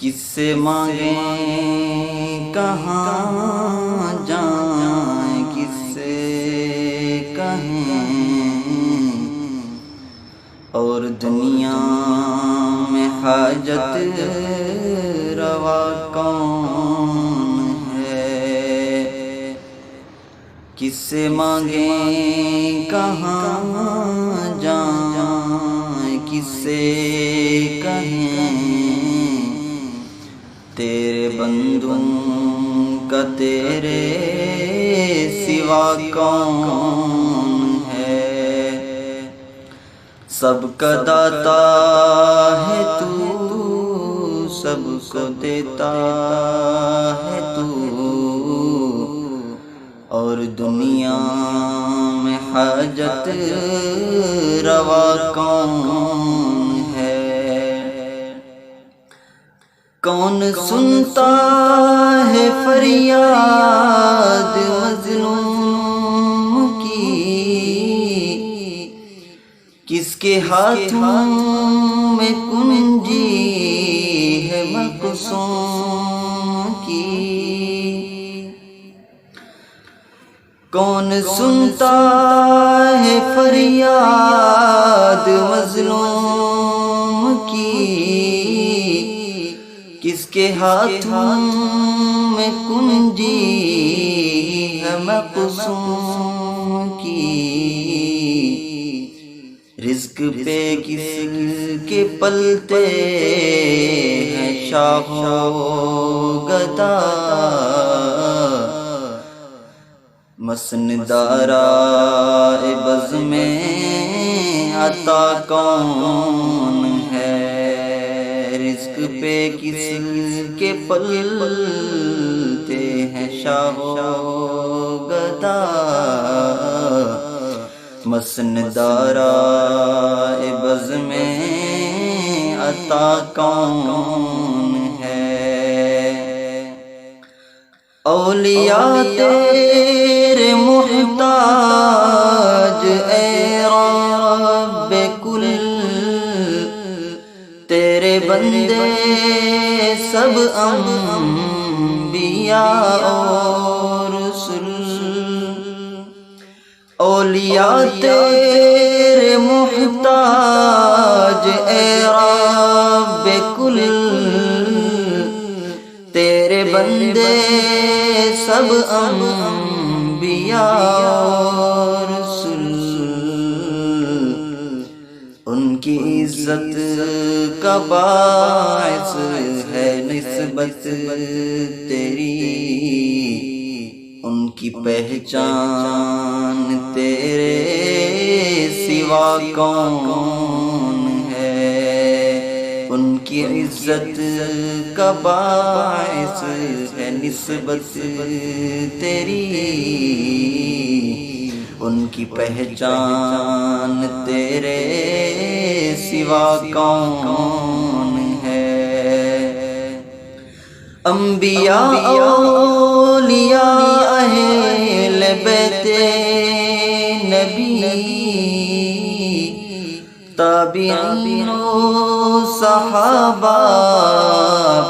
کس سے مانگیں کہاں جائیں، کس سے کہیں، اور دنیا میں حاجت روا کون ہے؟ کس سے مانگیں کہاں جائیں، کس سے کہیں، تیرے بندوں کا تیرے سوا کون ہے؟ سب کا داتا ہے تو، سب کو دیتا ہے تو، اور دنیا میں حاجت روا کون ہے؟ کون سنتا ہے فریاد مظلوم کی، کس کے ہاتھوں میں کنجی ہے مقصوم کی؟ کون سنتا ہے فریاد مظلوم کی، کس کے ہاتھوں میں کنجی ہے مقصوم کی؟ رزق پہ کس کے پلتے ہیں شاہ و گدا، مسندارۂ بز میں عطا کون ہے؟ رزق پہ کس کے پلتے ہیں شاہ و گدا، مسندارۂ بز میں عطا کون ہے؟ اولیاء تیرے محتاج اے رب کل، تیرے بندے سب انبیاء اور رسل، اولیاء تیرے محتاج اے رب کل، تیرے بندے سب انبیاء اور رسل، ان کی عزت کا باعث ہے نسبت تیری، ان کی پہچان تیرے سوا کون ہے؟ ان کی عزت کا باعث ہے نسبت تیری، ان کی پہچان تیرے سوا کون ہے؟ انبیاء اولیاء اہل بیت نبی، تابعین و صحابہ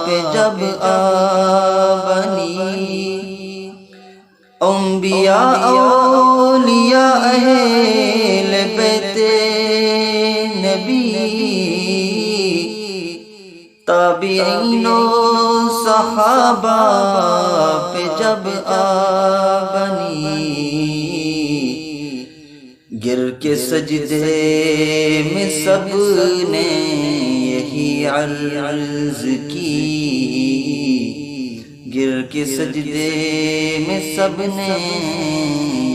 پہ جب آبنی، انبیاء اولیاء اہل بیت نبی، تابعین و صحابہ پہ جب آبنی، گر کے سجدے میں سب نے یہی عرض کی، گر کے سجدے میں سب نے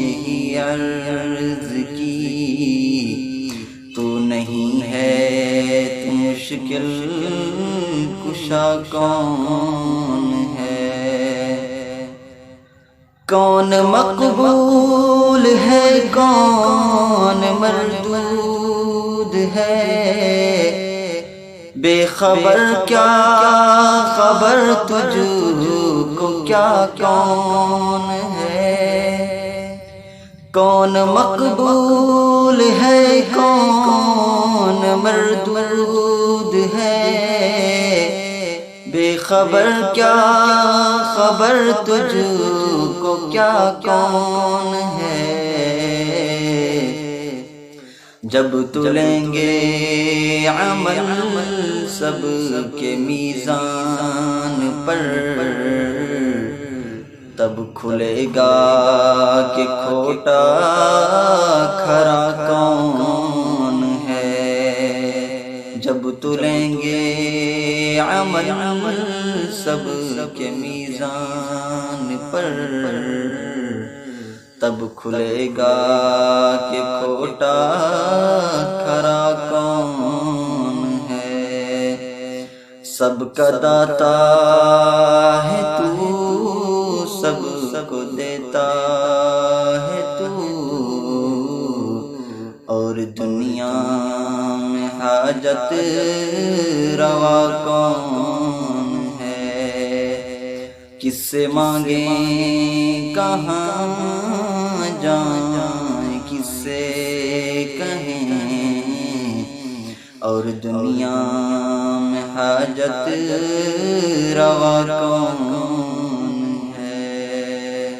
یہی عرض کی، تو نہیں ہے تو مشکل کشا کون ہے؟ کون مقبول ہے کون مردود ہے، بے خبر کیا خبر تجھ کو کیا کون ہے؟ کون مقبول ہے کون مردود ہے، بے خبر کیا خبر تجھ کو کیا کون ہے، جب تلیں گے عمل سب کے میزان پر، تب کھلے گا کہ کھوٹا کھرا کون ہے، جب تلیں گے عمل سب کے میزان پر، تب کھلے گا کہ کھوٹا کھرا کون ہے۔ سب کا داتا ہے تو، سب کو دیتا ہے تو، اور دنیا میں حاجت روا کون ہے، کس سے مانگیں کہاں جائیں، کس سے کہیں، اور دنیا میں حاجت روا کون